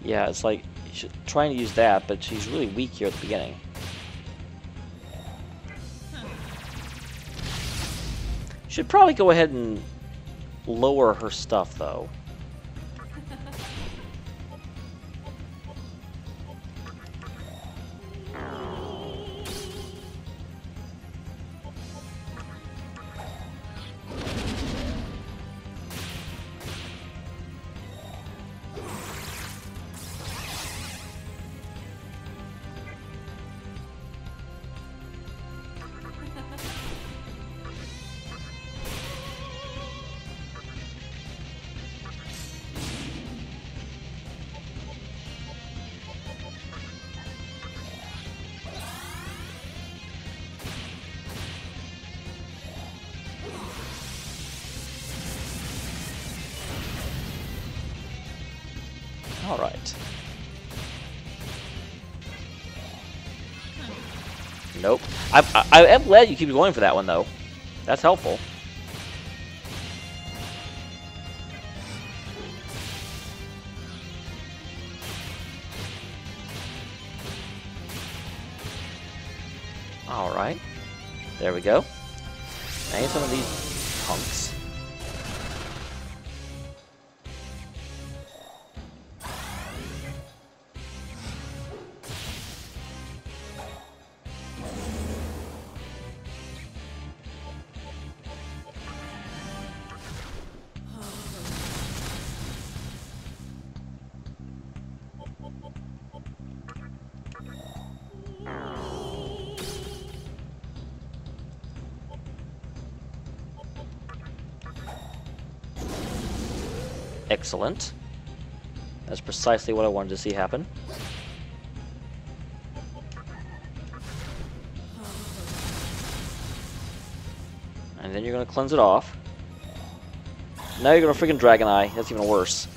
Yeah, it's like she's trying to use that, but she's really weak here at the beginning. Should probably go ahead and lower her stuff, though. All right. Nope. I am glad you keep going for that one, though. That's helpful. All right. There we go. Now get some of these punks. Excellent. That's precisely what I wanted to see happen. And then you're going to cleanse it off. Now you're going to freaking Dragon Eye. That's even worse.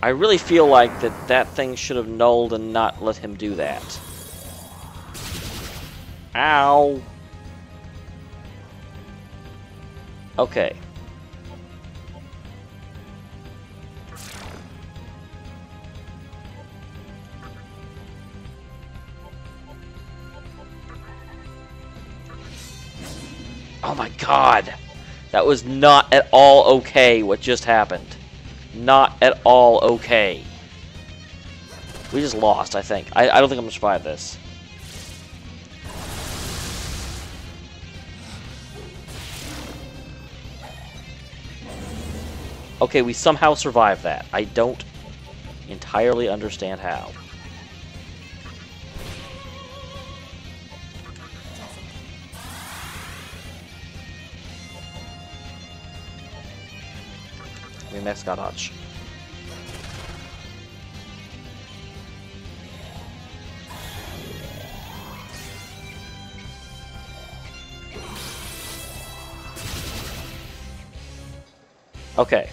I really feel like that thing should have nulled and not let him do that. Ow! Okay. Oh my god! That was not at all okay what just happened. Not at all okay. We just lost, I think. I don't think I'm gonna survive this. Okay, we somehow survived that. I don't entirely understand how. We mascotch. Okay.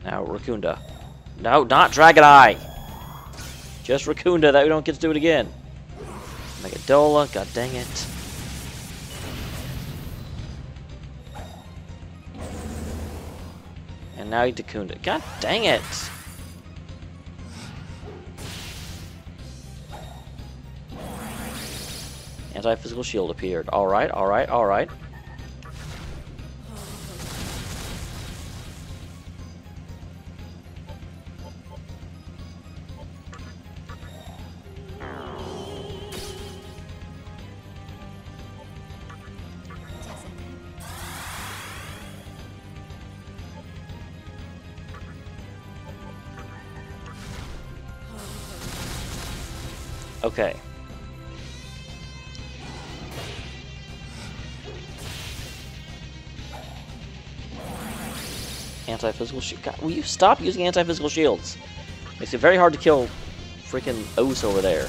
Now, Raccoonda. No, not Dragon Eye! Just Raccoonda, that we don't get to do it again. Megadola, god dang it. And now you Dacunda. God dang it! Anti-physical shield appeared. Alright, alright, alright. Okay. Anti-physical shield. God, will you stop using anti-physical shields? Makes it very hard to kill freaking Ose over there.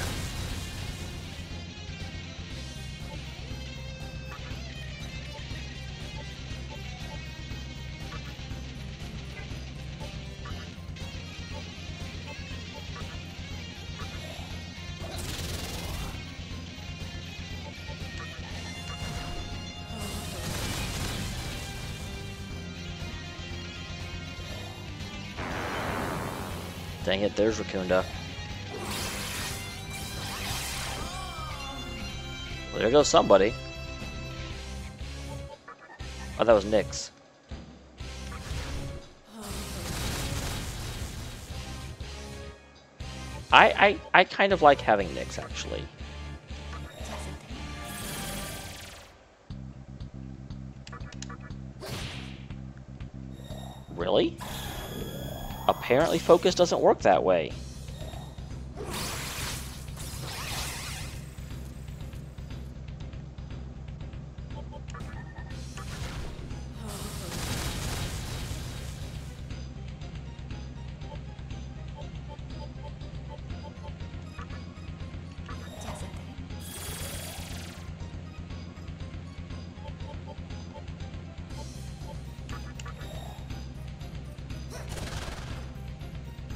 Dang it, there's Raccoonda. Well, there goes somebody. Oh, that was Nyx. I kind of like having Nyx, actually. Really? Apparently focus doesn't work that way.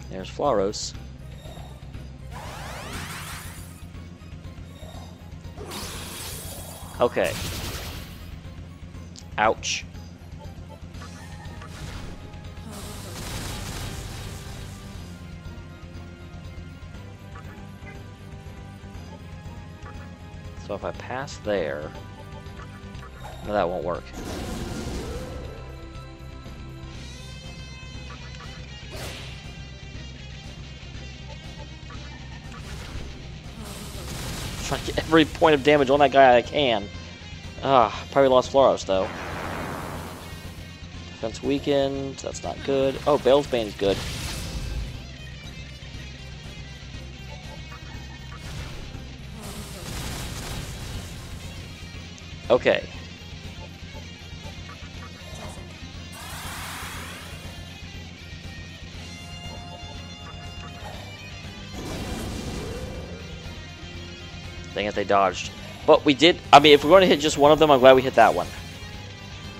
There's Floros. Okay. Ouch. So if I pass there, no, that won't work. Trying to get every point of damage on that guy I can. Ah, probably lost Floros though. Defense weakened, that's not good. Oh, Bale's Bane's good. Okay. Dang it, they dodged. But we did, I mean, if we're going to hit just one of them, I'm glad we hit that one.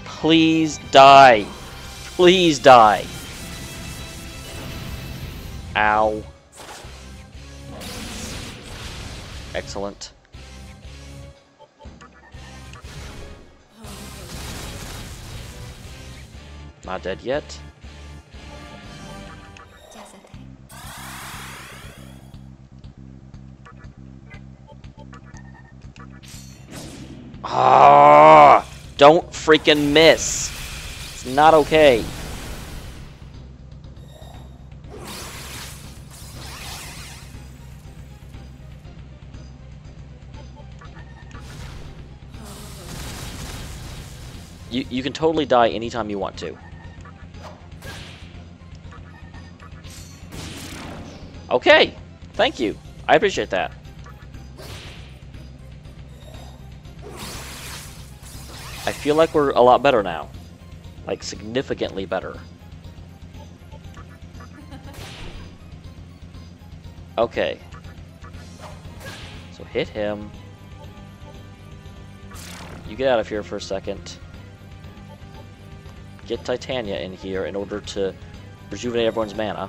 Please die. Please die. Ow. Excellent. Not dead yet. Ah! Don't freaking miss. It's not okay. You can totally die anytime you want to. Okay, thank you. I appreciate that. I feel like we're a lot better now. Like, significantly better. Okay. So hit him. You get out of here for a second. Get Titania in here in order to rejuvenate everyone's mana.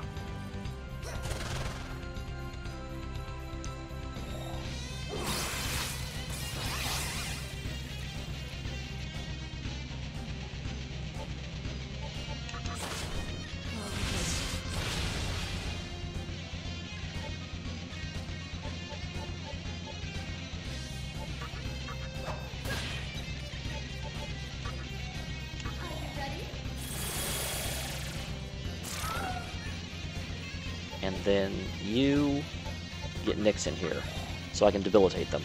And then you get Nyx in here, so I can debilitate them.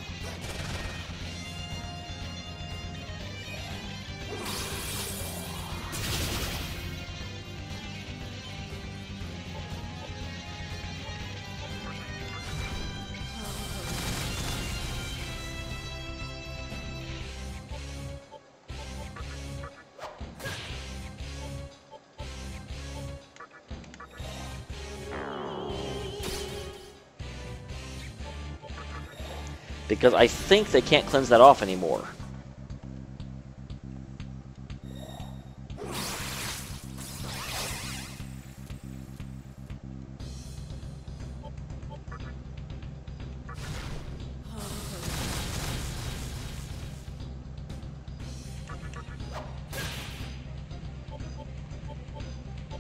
because I think they can't cleanse that off anymore.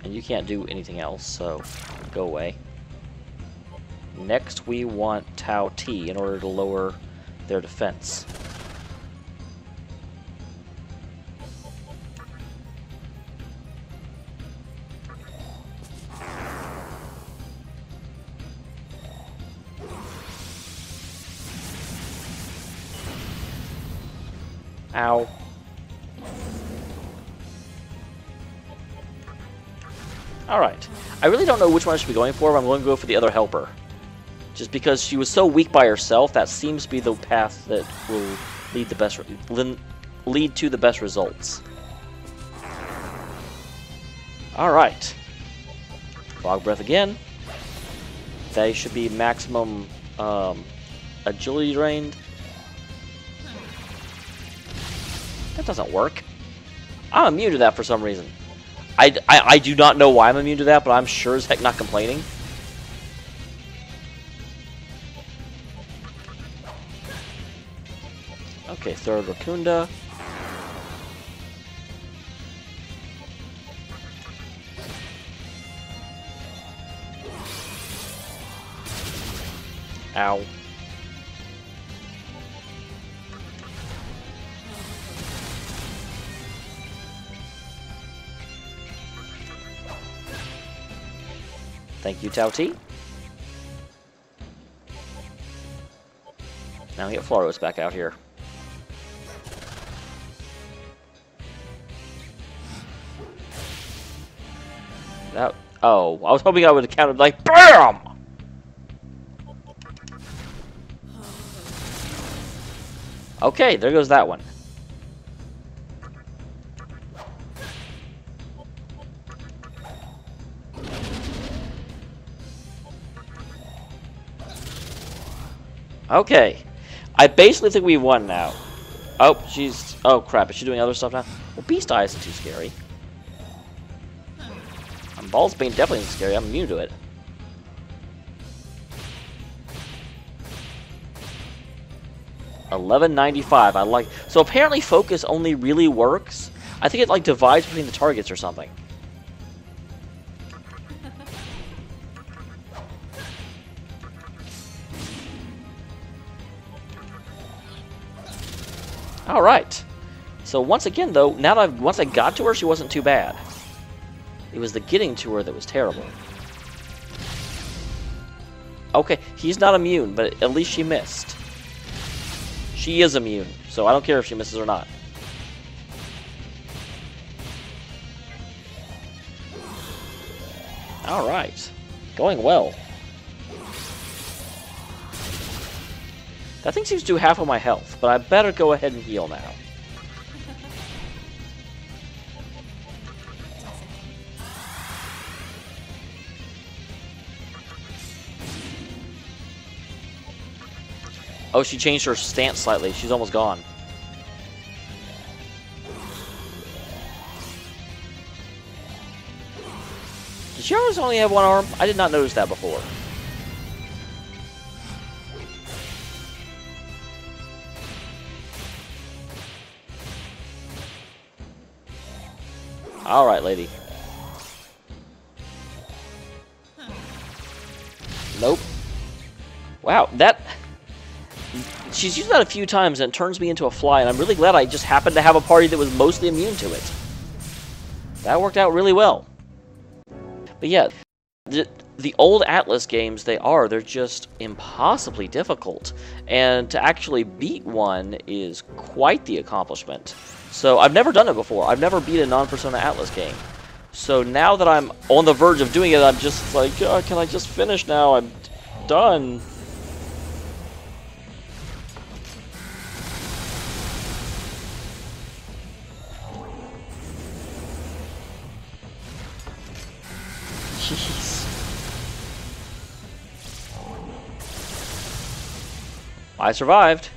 And you can't do anything else, so go away. Next, we want Tau T in order to lower their defense. Ow. Alright. I really don't know which one I should be going for, but I'm going to go for the other helper. Just because she was so weak by herself, that seems to be the path that will lead to the best results. Alright. Fog Breath again. They should be maximum agility drained. That doesn't work. I'm immune to that for some reason. I do not know why I'm immune to that, but I'm sure as heck not complaining. Okay, third Raccoonda. Ow. Thank you, Tau T. Now we get Floros back out here. That, oh, I was hoping I would have counted like BAM! Okay, there goes that one. Okay. I basically think we won now. Oh, she's... Oh, crap. Is she doing other stuff now? Well, Beast Eye isn't too scary. Ball's Bane definitely isn't scary. I'm immune to it. $11.95. I like... So apparently Focus only really works. I think it like divides between the targets or something. Alright. So once again, though, now that once I got to her, she wasn't too bad. It was the getting to her that was terrible. Okay, he's not immune, but at least she missed. She is immune, so I don't care if she misses or not. Alright. Going well. That thing seems to do half of my health, but I better go ahead and heal now. Oh, she changed her stance slightly. She's almost gone. Did she always only have one arm? I did not notice that before. Alright, lady. Nope. Wow, that... She's used that a few times and it turns me into a fly, and I'm really glad I just happened to have a party that was mostly immune to it. That worked out really well. But yeah, the old Atlas games, they're just impossibly difficult. And to actually beat one is quite the accomplishment. So I've never done it before. I've never beat a non-Persona Atlas game. So now that I'm on the verge of doing it, I'm just like, oh, can I just finish now? I'm done. Jeez. I survived.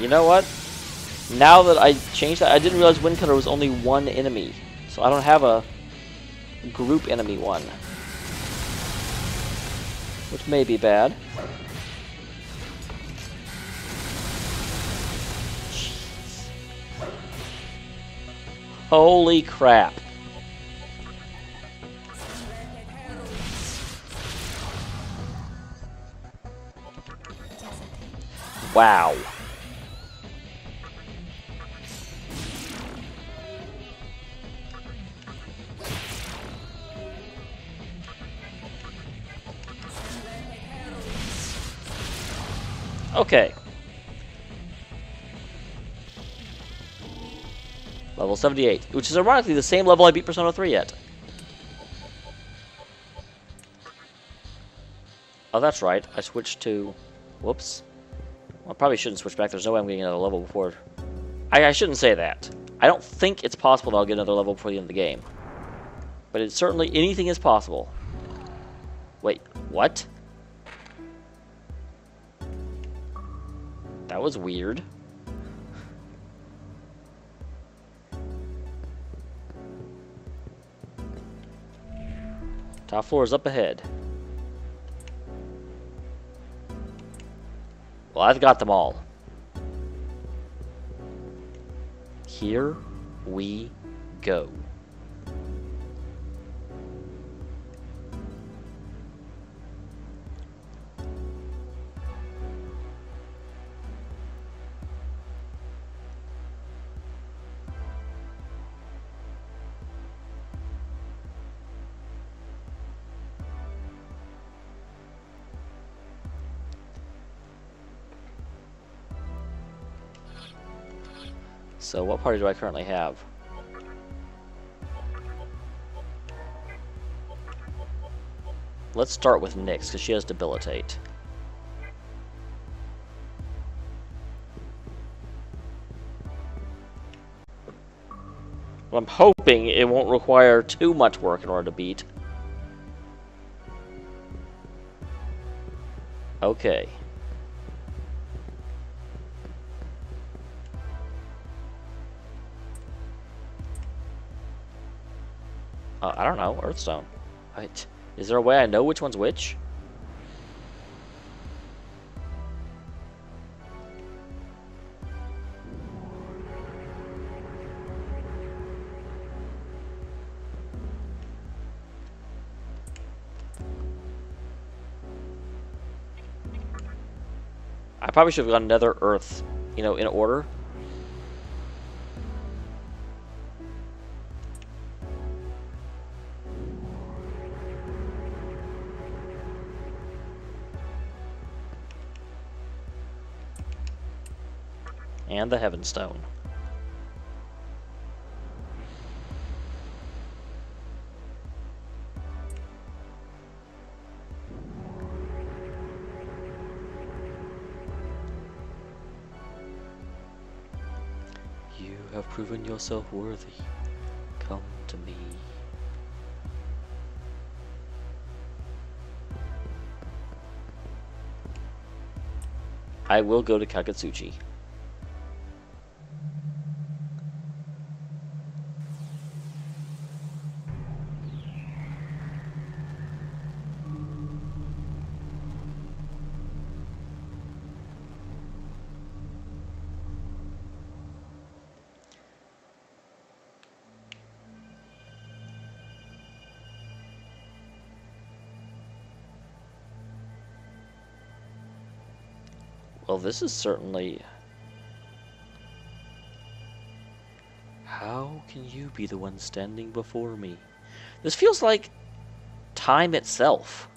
You know what? Now that I changed that, I didn't realize Windcutter was only one enemy. So I don't have a group enemy one. Which may be bad. Jeez. Holy crap. Wow. Okay. Level 78, which is ironically the same level I beat Persona 3 at. Oh, that's right. I switched to... Whoops. Well, I probably shouldn't switch back. There's no way I'm getting another level before... I shouldn't say that. I don't think it's possible that I'll get another level before the end of the game. But it's certainly... anything is possible. Wait, what? That was weird. Top floor is up ahead. Well, I've got them all. Here we go. So what party do I currently have? Let's start with Nyx, because she has Debilitate. Well, I'm hoping it won't require too much work in order to beat. Okay. I don't know. Earthstone. Right. Is there a way I know which one's which? I probably should have gotten another Earth, you know, in order. And the Heaven Stone. You have proven yourself worthy. Come to me. I will go to Kagatsuchi. Well, this is certainly... How can you be the one standing before me? This feels like time itself.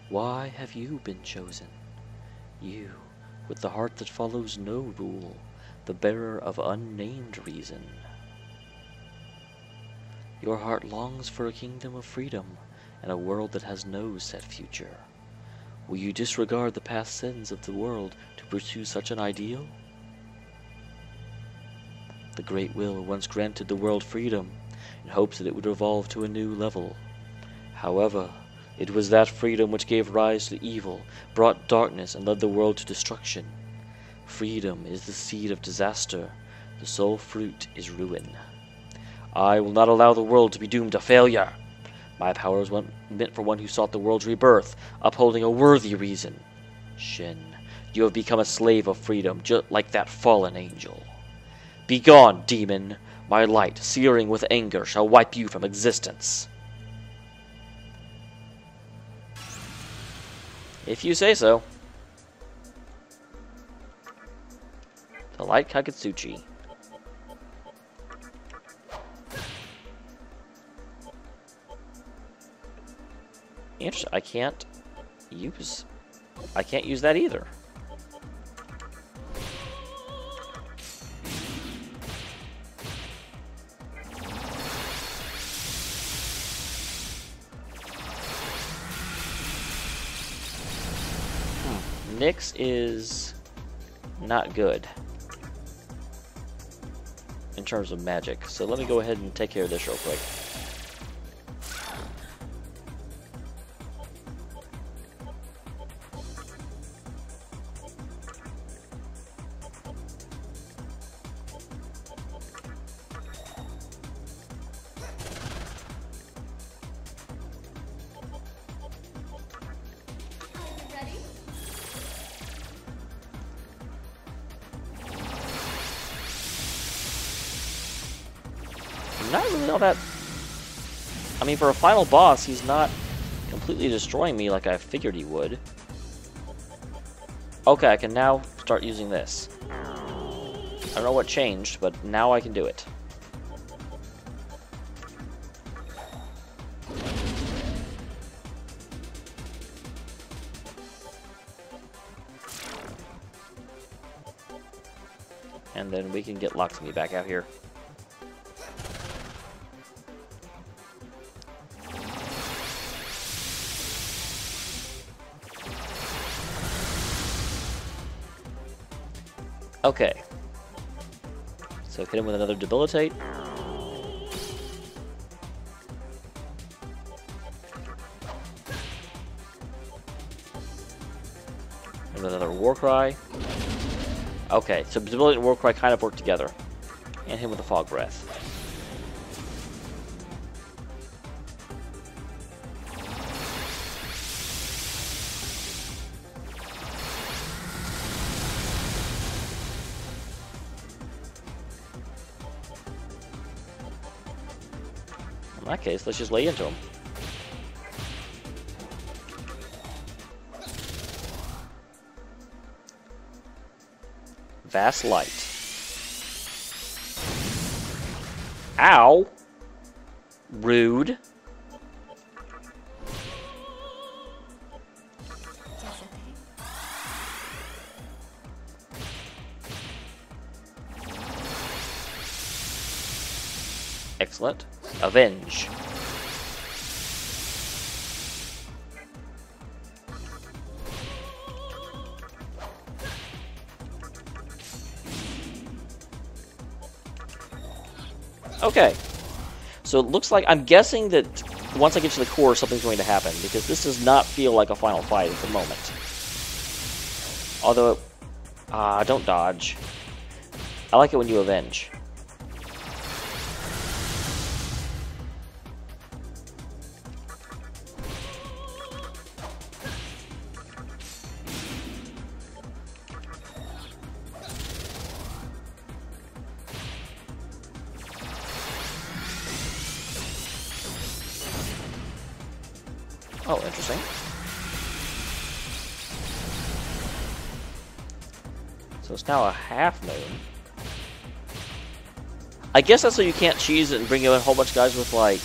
Why have you been chosen? You, with the heart that follows no rule, the bearer of unnamed reason. Your heart longs for a kingdom of freedom, and a world that has no set future. Will you disregard the past sins of the world to pursue such an ideal? The Great Will once granted the world freedom in hopes that it would evolve to a new level. However, it was that freedom which gave rise to evil, brought darkness, and led the world to destruction. Freedom is the seed of disaster. The sole fruit is ruin. I will not allow the world to be doomed to failure. My power is meant for one who sought the world's rebirth, upholding a worthy reason. Shin, you have become a slave of freedom, just like that fallen angel. Begone, demon! My light, searing with anger, shall wipe you from existence. If you say so. The Light Kagatsuchi. Interesting. I can't use that either. Nyx is not good in terms of magic, so let me go ahead and take care of this real quick. Not really all that. I mean, for a final boss, he's not completely destroying me like I figured he would. Okay, I can now start using this. I don't know what changed, but now I can do it. And then we can get Lakshmi back out here. Okay. So hit him with another debilitate. And another war cry. Okay, so debilitate and war cry kind of work together. And hit him with a fog breath. In that case, let's just lay into him. Vast light. Ow! Rude. Excellent. Avenge. Okay. So it looks like, I'm guessing that once I get to the core, something's going to happen, because this does not feel like a final fight at the moment. Although, don't dodge. I like it when you avenge. Oh, interesting. So it's now a half moon. I guess that's so you can't cheese it and bring in a whole bunch of guys with, like,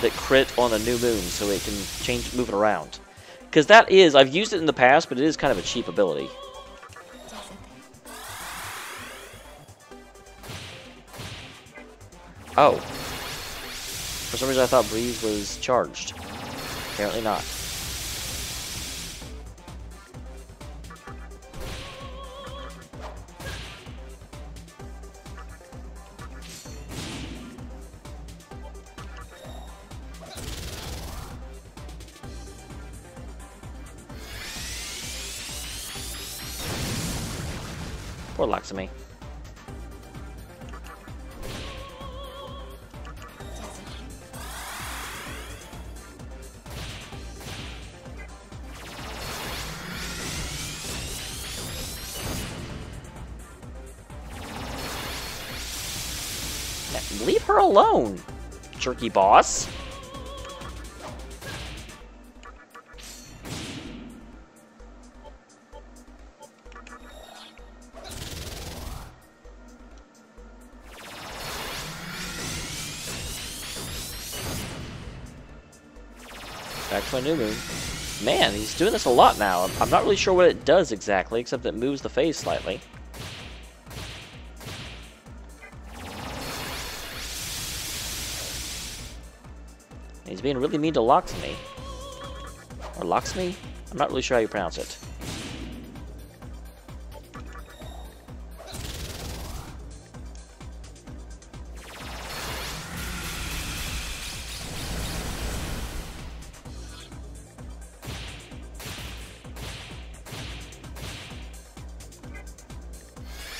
that crit on a new moon so it can change, move it around. Because that is, I've used it in the past, but it is kind of a cheap ability. Oh. For some reason I thought Breeze was charged. Apparently not. Poor Laxmi. Leave her alone, jerky boss. Back to a new moon. Man, he's doing this a lot now. I'm not really sure what it does exactly, except it moves the phase slightly. He's being really mean to Laxmi. Or Laxmi? I'm not really sure how you pronounce it.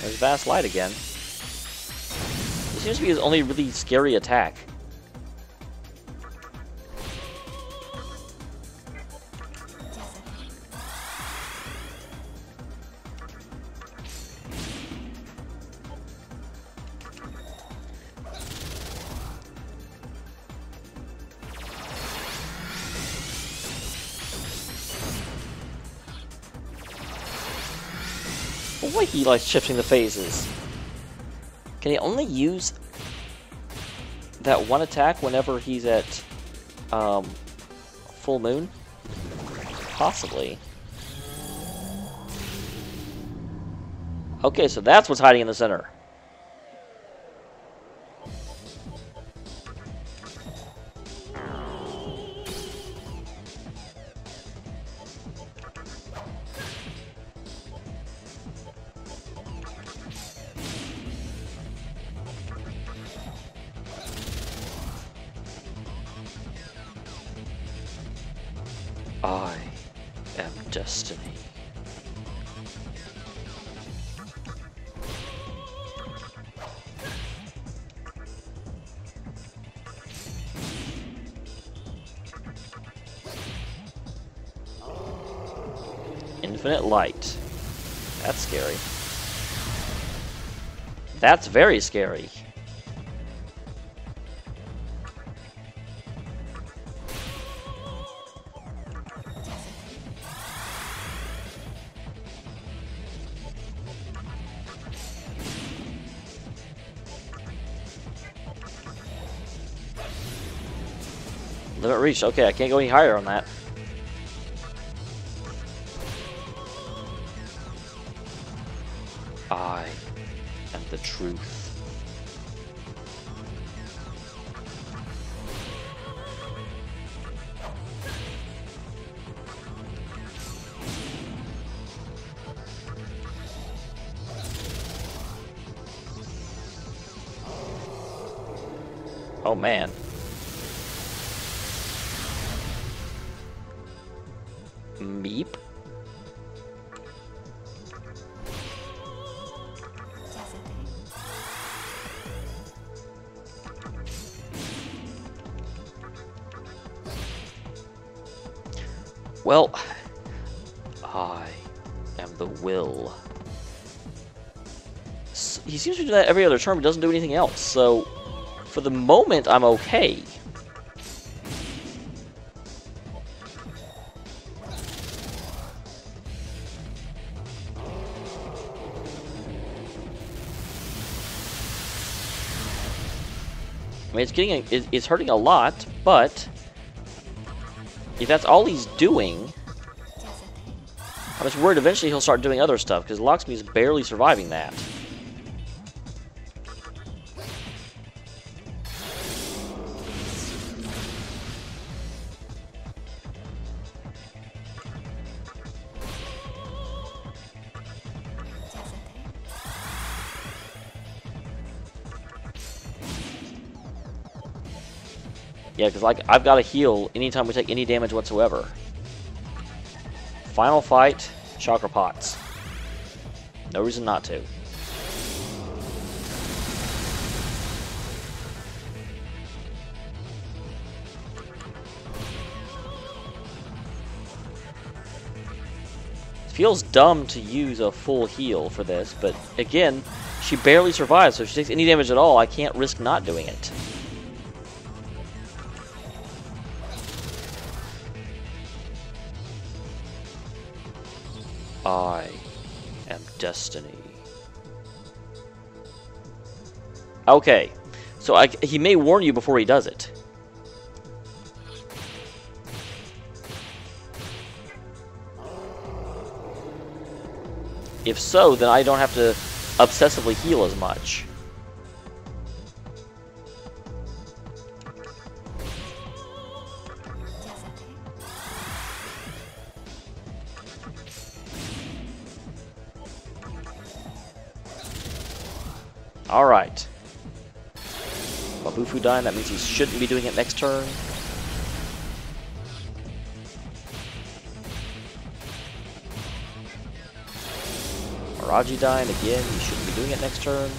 There's Vast Light again. This seems to be his only really scary attack. Boy, he likes shifting the phases. Can he only use that one attack whenever he's at full moon? Possibly. Okay, so that's what's hiding in the center. I am destiny. Infinite light. That's scary. That's very scary. Limit reached. Okay, I can't go any higher on that. I am the truth. Oh man. Meep. Well, I am the will. He seems to do that every other turn, but doesn't do anything else. So, for the moment, I'm okay. I mean, it's hurting a lot, but if that's all he's doing, I'm just worried eventually he'll start doing other stuff, because Laxmi's barely surviving that. Yeah, because like I've got to heal anytime we take any damage whatsoever. Final fight, chakra pots. No reason not to. Feels dumb to use a full heal for this, but again, she barely survives, so if she takes any damage at all, I can't risk not doing it. I am destiny. Okay, so he may warn you before he does it. If so, then I don't have to obsessively heal as much. Alright. Mabufu dying, that means he shouldn't be doing it next turn. Raji dying again, you shouldn't be doing it next turn.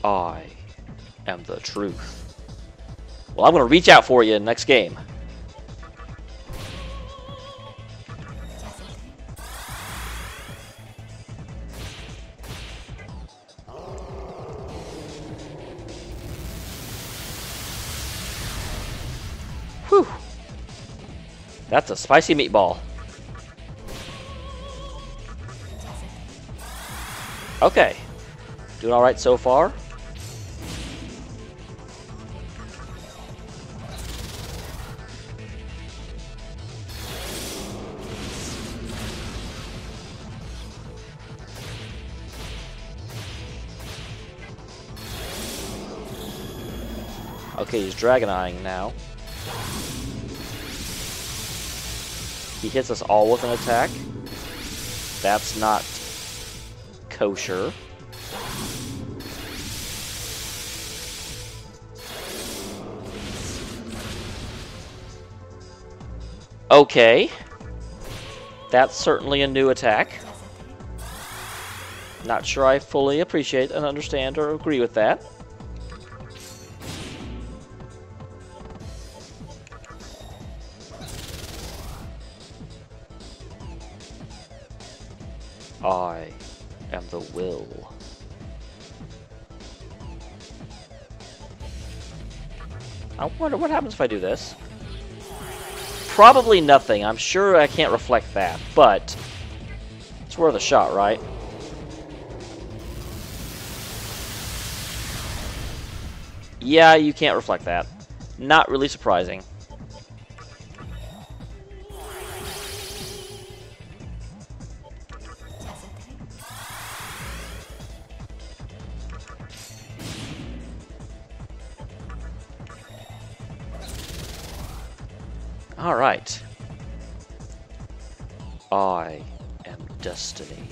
I am the truth. Well, I'm going to reach out for you in the next game. Whew. That's a spicy meatball. Okay. Doing alright so far. Okay, he's dragon-eyeing now. He hits us all with an attack. That's not kosher. Okay. That's certainly a new attack. Not sure I fully appreciate and understand or agree with that. I am the will. I wonder what happens if I do this. Probably nothing. I'm sure I can't reflect that, but it's worth a shot, right? Yeah, you can't reflect that. Not really surprising. Alright. I am destiny.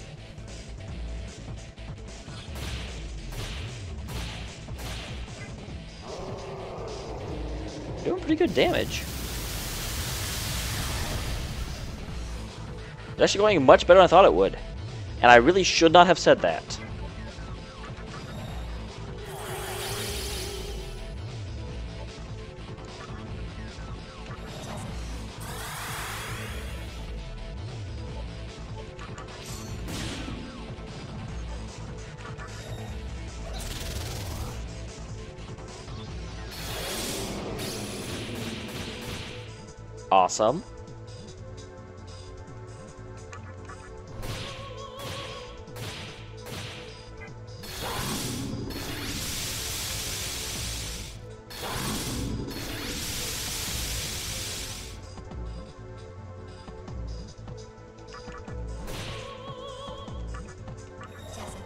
Doing pretty good damage. It's actually going much better than I thought it would. And I really should not have said that. Awesome.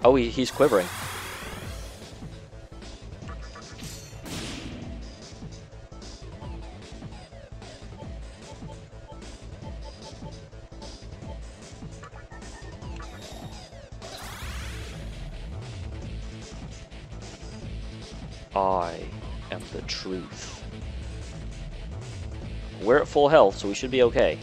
Oh, he's quivering. I am the truth. We're at full health, so we should be okay.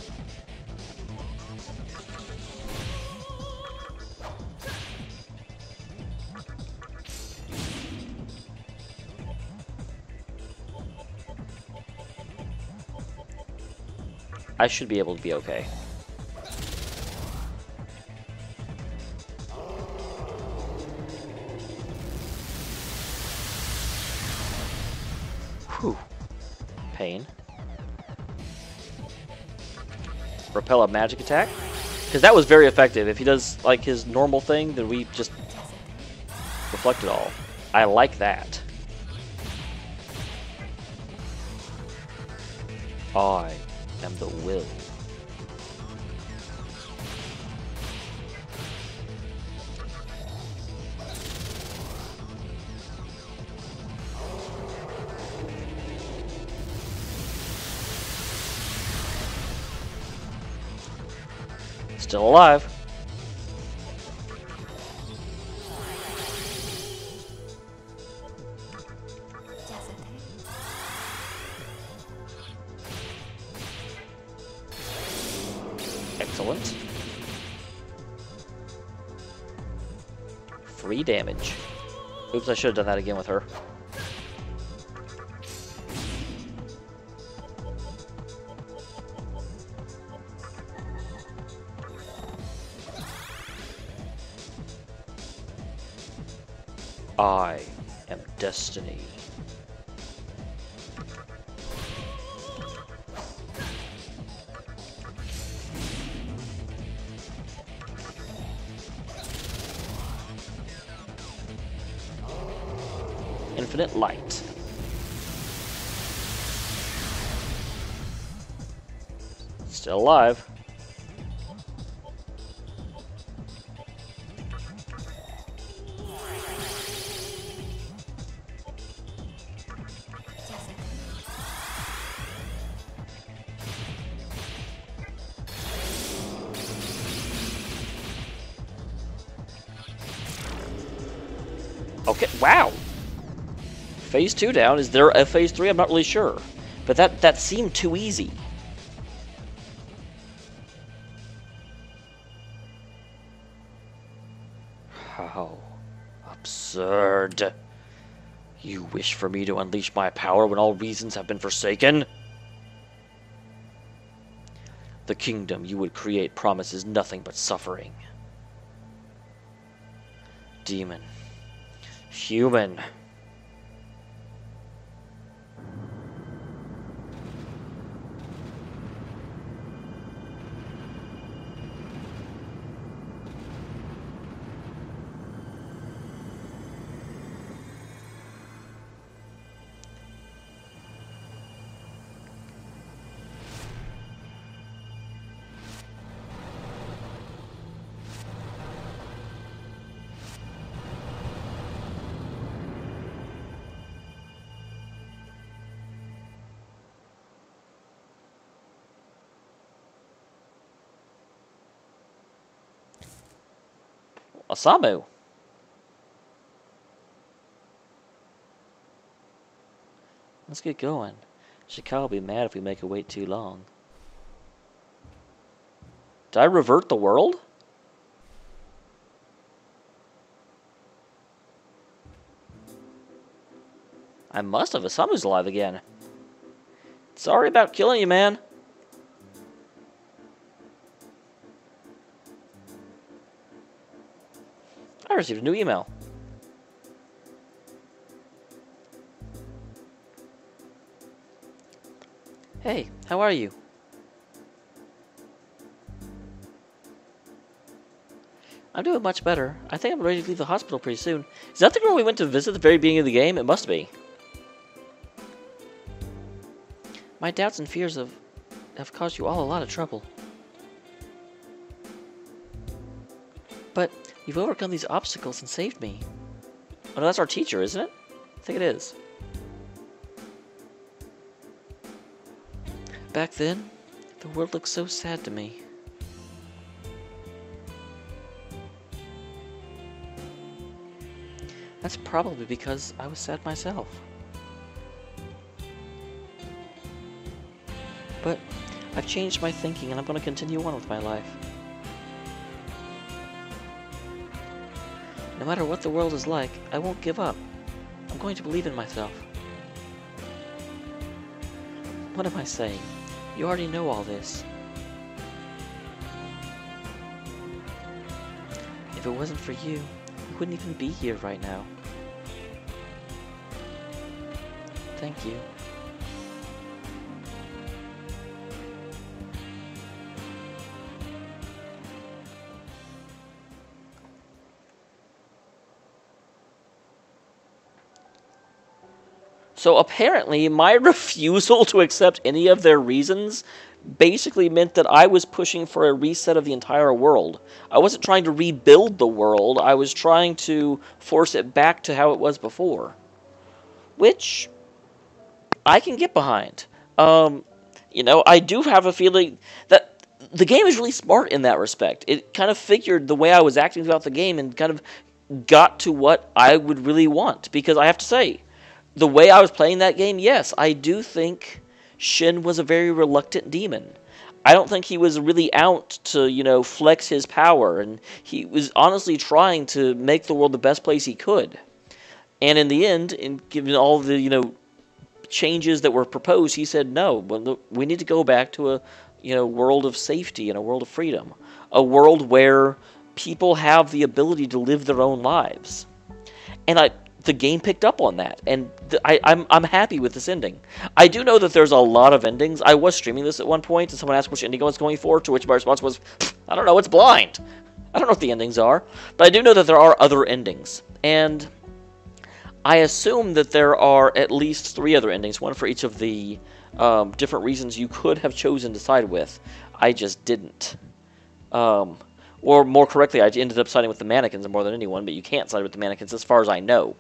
I should be able to be okay. Whew. Pain. Repel a magic attack? Because that was very effective. If he does, like, his normal thing, then we just reflect it all. I like that. I am the will. Still alive. Excellent. Free damage. Oops, I should have done that again with her. I am destiny. Infinite light. Still alive. Okay, wow. Phase 2 down. Is there a Phase 3? I'm not really sure. But that seemed too easy. How absurd. You wish for me to unleash my power when all reasons have been forsaken? The kingdom you would create promises nothing but suffering. Demon. Human. Osamu. Let's get going. Shikao will be mad if we make her wait too long. Did I revert the world? I must have. Osamu's alive again. Sorry about killing you, man. I received a new email. Hey, how are you? I'm doing much better. I think I'm ready to leave the hospital pretty soon. Is that the girl we went to visit at the very beginning of the game? It must be. My doubts and fears have caused you all a lot of trouble. But you've overcome these obstacles and saved me. Oh no, that's our teacher, isn't it? I think it is. Back then, the world looked so sad to me. That's probably because I was sad myself. But I've changed my thinking, and I'm going to continue on with my life. No matter what the world is like, I won't give up. I'm going to believe in myself. What am I saying? You already know all this. If it wasn't for you, we wouldn't even be here right now. Thank you. So apparently, my refusal to accept any of their reasons basically meant that I was pushing for a reset of the entire world. I wasn't trying to rebuild the world, I was trying to force it back to how it was before. Which I can get behind. You know, I do have a feeling that the game is really smart in that respect. It kind of figured the way I was acting throughout the game and kind of got to what I would really want. Because I have to say, the way I was playing that game, yes, I do think Shin was a very reluctant demon. I don't think he was really out to, you know, flex his power, and he was honestly trying to make the world the best place he could. And in the end, given all the, you know, changes that were proposed, he said, no, we need to go back to a, you know, world of safety and a world of freedom. A world where people have the ability to live their own lives. And the game picked up on that, and I'm happy with this ending. I do know that there's a lot of endings. I was streaming this at one point, and someone asked which ending I was going for, to which my response was, I don't know, it's blind. I don't know what the endings are, but I do know that there are other endings, and I assume that there are at least 3 other endings, one for each of the different reasons you could have chosen to side with. I just didn't. Or more correctly, I ended up siding with the mannequins more than anyone, but you can't side with the mannequins as far as I know.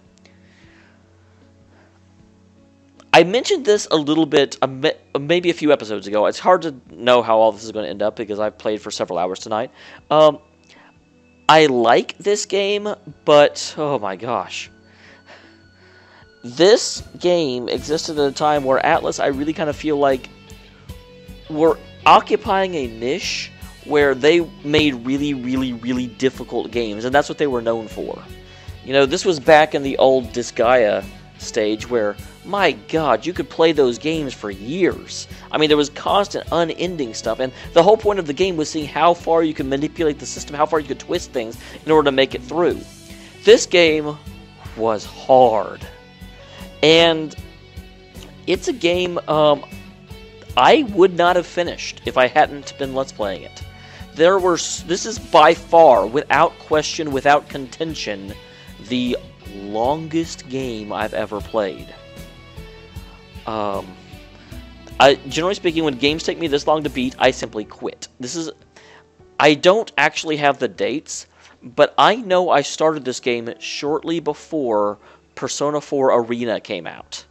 I mentioned this a little bit, maybe a few episodes ago. It's hard to know how all this is going to end up because I've played for several hours tonight. I like this game, but oh my gosh. This game existed at a time where Atlas, I really kind of feel like, were occupying a niche where they made really, really, really difficult games, and that's what they were known for. You know, this was back in the old Disgaea stage where, my god, you could play those games for years. I mean, there was constant, unending stuff, and the whole point of the game was seeing how far you could manipulate the system, how far you could twist things in order to make it through. This game was hard. And it's a game I would not have finished if I hadn't been Let's Playing it. This is by far, without question, without contention, the longest game I've ever played. Generally speaking, when games take me this long to beat, I simply quit. I don't actually have the dates, but I know I started this game shortly before Persona 4 Arena came out.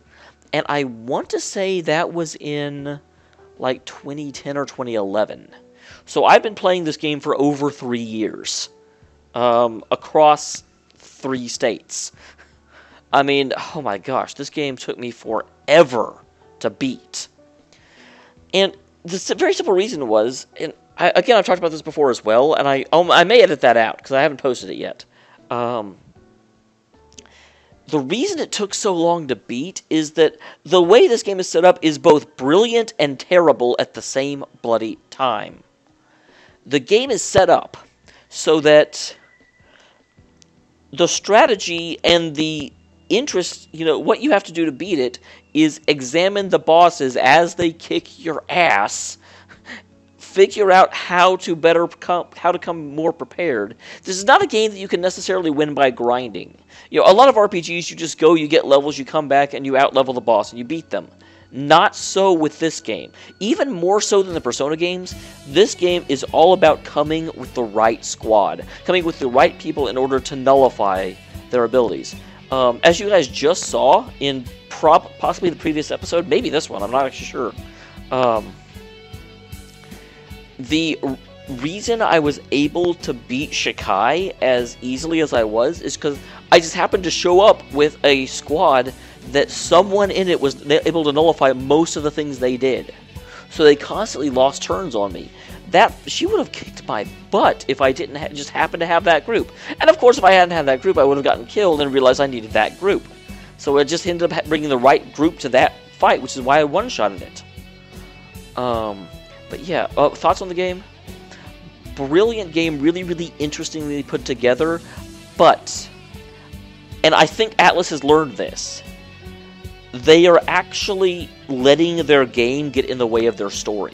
And I want to say that was in, like, 2010 or 2011. So I've been playing this game for over 3 years, across 3 states. I mean, oh my gosh, this game took me forever to beat. And the very simple reason was, and again, I've talked about this before as well, and I may edit that out, because I haven't posted it yet. The reason it took so long to beat is that the way this game is set up is both brilliant and terrible at the same bloody time. The game is set up so that the strategy and the interest, you know, what you have to do to beat it is examine the bosses as they kick your ass, figure out how to come more prepared. This is not a game that you can necessarily win by grinding. You know, a lot of RPGs, you just go, you get levels, you come back, and you out-level the boss, and you beat them. Not so with this game. Even more so than the Persona games, this game is all about coming with the right squad, coming with the right people in order to nullify their abilities. As you guys just saw in possibly the previous episode, maybe this one, I'm not actually sure. The reason I was able to beat Shikai as easily as I was is because I just happened to show up with a squad that someone in it was able to nullify most of the things they did. So they constantly lost turns on me. She would have kicked my butt if I didn't just happen to have that group. And of course, if I hadn't had that group, I would have gotten killed and realized I needed that group. So it just ended up bringing the right group to that fight, which is why I one-shotted it. But yeah, thoughts on the game? Brilliant game, really, really interestingly put together, but, and I think Atlus has learned this, they are actually letting their game get in the way of their story.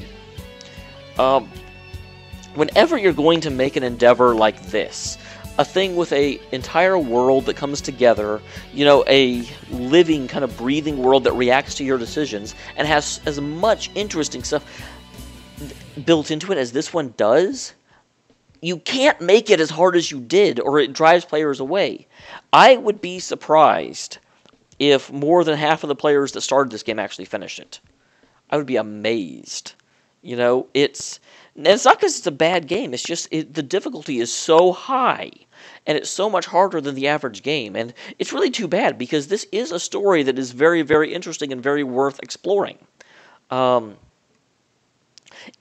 Whenever you're going to make an endeavor like this, a thing with an entire world that comes together, you know, a living, kind of breathing world that reacts to your decisions, and has as much interesting stuff built into it as this one does, you can't make it as hard as you did, or it drives players away. I would be surprised if more than half of the players that started this game actually finished it. I would be amazed. You know, it's not because it's a bad game, it's just the difficulty is so high, and it's so much harder than the average game, and it's really too bad, because this is a story that is very, very interesting and very worth exploring.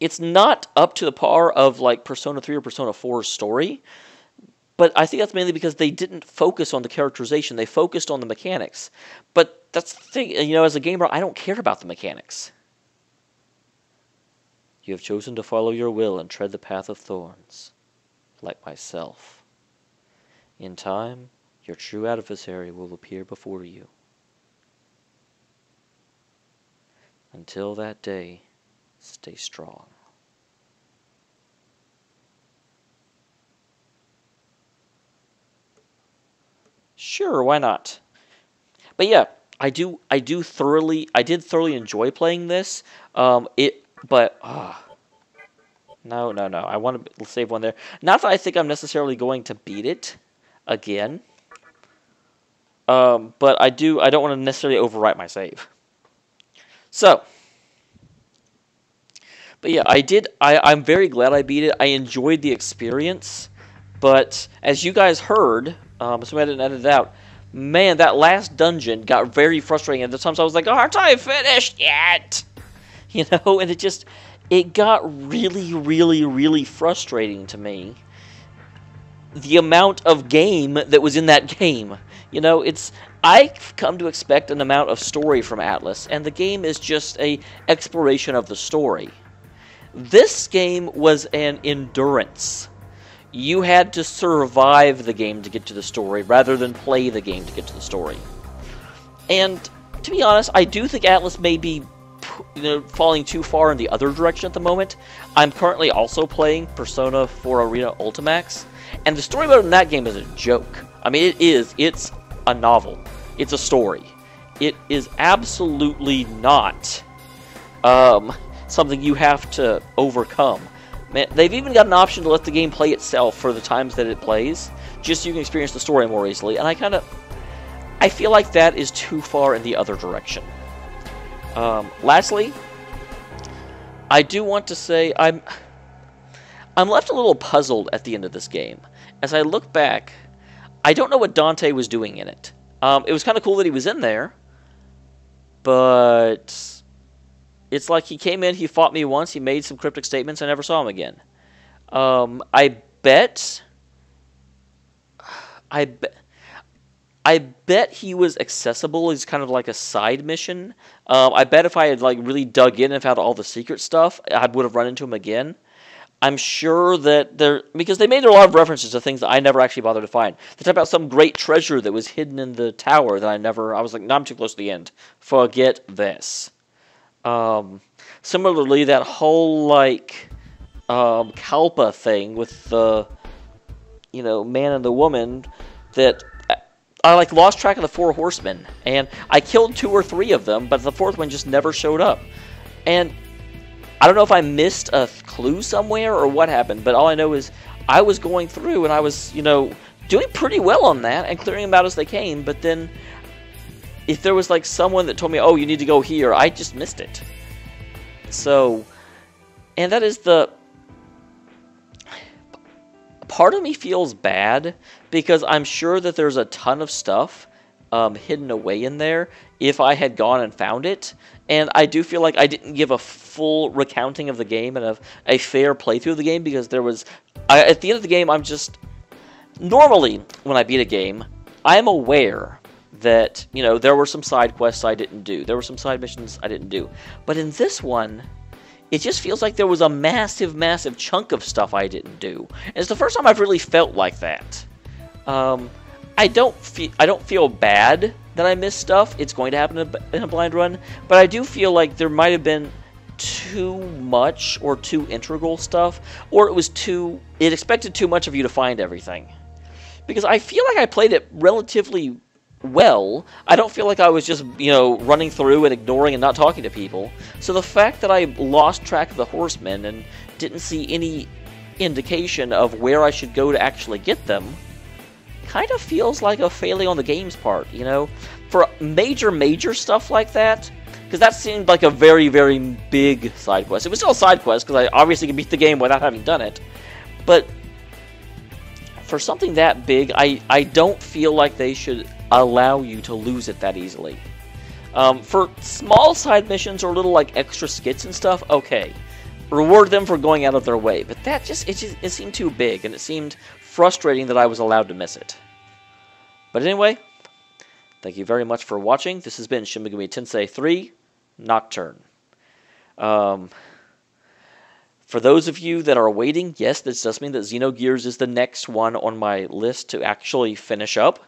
It's not up to the par of, like, Persona 3 or Persona 4's story, but I think that's mainly because they didn't focus on the characterization. They focused on the mechanics. But that's the thing, you know, as a gamer, I don't care about the mechanics. You have chosen to follow your will and tread the path of thorns, like myself. In time, your true adversary will appear before you. Until that day, stay strong. Sure, why not? But yeah, I did thoroughly enjoy playing this. No. I want to save one there. Not that I think I'm necessarily going to beat it again. But I don't want to necessarily overwrite my save. So, but yeah, I'm very glad I beat it. I enjoyed the experience. But as you guys heard, so I didn't edit it out, man, that last dungeon got very frustrating. And at times I was like, aren't I finished yet? You know, and it got really, really, really frustrating to me. The amount of game that was in that game. You know, I've come to expect an amount of story from Atlus, and the game is just a exploration of the story. This game was an endurance. You had to survive the game to get to the story, rather than play the game to get to the story. And, to be honest, I do think Atlus may be falling too far in the other direction at the moment. I'm currently also playing Persona 4 Arena Ultimax, and the story mode in that game is a joke. I mean, it's a novel. It's a story. It is absolutely not something you have to overcome. Man, they've even got an option to let the game play itself for the times that it plays, just so you can experience the story more easily, and I feel like that is too far in the other direction. Lastly, I do want to say I'm left a little puzzled at the end of this game. As I look back, I don't know what Dante was doing in it. It was kind of cool that he was in there, but it's like he came in, he fought me once, he made some cryptic statements, I never saw him again. I bet he was accessible as kind of like a side mission. I bet if I had like really dug in and found all the secret stuff, I would have run into him again. I'm sure that because they made a lot of references to things that I never actually bothered to find. They talked about some great treasure that was hidden in the tower that I was like, no, I'm too close to the end. Forget this. Similarly, that whole, like, Kalpa thing with the, man and the woman, that I, like, lost track of the 4 horsemen, and I killed 2 or 3 of them, but the 4th one just never showed up. And I don't know if I missed a clue somewhere or what happened, but all I know is I was going through and I was, doing pretty well on that and clearing them out as they came, but then if there was like someone that told me, oh, you need to go here, I just missed it. So, and that is part of me feels bad because I'm sure that there's a ton of stuff hidden away in there if I had gone and found it. And I do feel like I didn't give a full recounting of the game and a fair playthrough of the game because there was... at the end of the game, I'm just... Normally, when I beat a game, I'm aware that, you know, there were some side quests I didn't do. There were some side missions I didn't do. But in this one, it just feels like there was a massive, massive chunk of stuff I didn't do. And it's the first time I've really felt like that. I don't feel bad that I missed stuff. It's going to happen in a blind run. But I do feel like there might have been too much or too integral stuff. Or it expected too much of you to find everything. Because I feel like I played it relatively well. I don't feel like I was just, you know, running through and ignoring and not talking to people. So the fact that I lost track of the horsemen and didn't see any indication of where I should go to actually get them kind of feels like a failing on the game's part, you know? For major stuff like that, because that seemed like a very, very big side quest. It was still a side quest, because I obviously could beat the game without having done it. But for something that big, I don't feel like they should allow you to lose it that easily. For small side missions or little like extra skits and stuff, okay, reward them for going out of their way. But that it seemed too big, and it seemed frustrating that I was allowed to miss it. But anyway, thank you very much for watching. This has been Shin Megami Tensei 3 Nocturne. For those of you that are waiting, yes, this does mean that Xenogears is the next one on my list to actually finish up.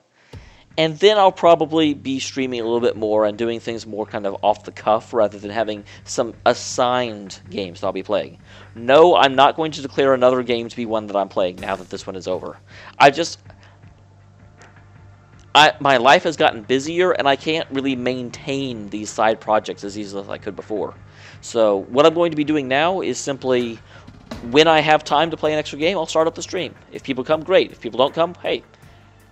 And then I'll probably be streaming a little bit more and doing things more kind of off the cuff rather than having some assigned games that I'll be playing. No, I'm not going to declare another game to be one that I'm playing now that this one is over. My life has gotten busier and I can't really maintain these side projects as easily as I could before. So what I'm going to be doing now is simply, when I have time to play an extra game, I'll start up the stream. If people come, great. If people don't come, hey.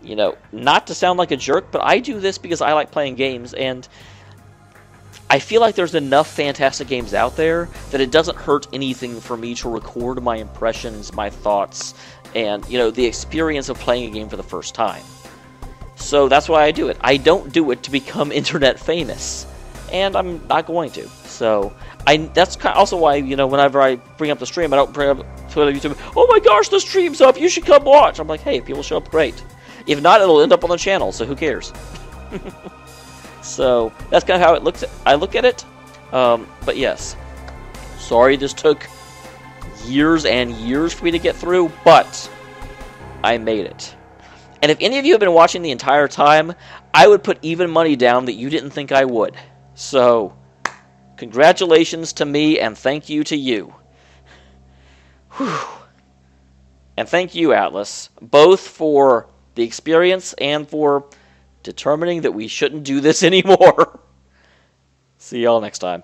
You know, not to sound like a jerk, but I do this because I like playing games, and I feel like there's enough fantastic games out there that it doesn't hurt anything for me to record my impressions, my thoughts, and, you know, the experience of playing a game for the first time. So that's why I do it. I don't do it to become internet famous, and I'm not going to. So that's also why, you know, whenever I bring up the stream, I don't bring up Twitter, YouTube, oh my gosh, the stream's up, you should come watch. I'm like, hey, if people show up, great. If not, it'll end up on the channel, so who cares? So that's kind of how I look at it. But yes, sorry this took years and years for me to get through, but I made it. And if any of you have been watching the entire time, I would put even money down that you didn't think I would. So, congratulations to me, and thank you to you. Whew. And thank you, Atlas, both for the experience and for determining that we shouldn't do this anymore. See y'all next time.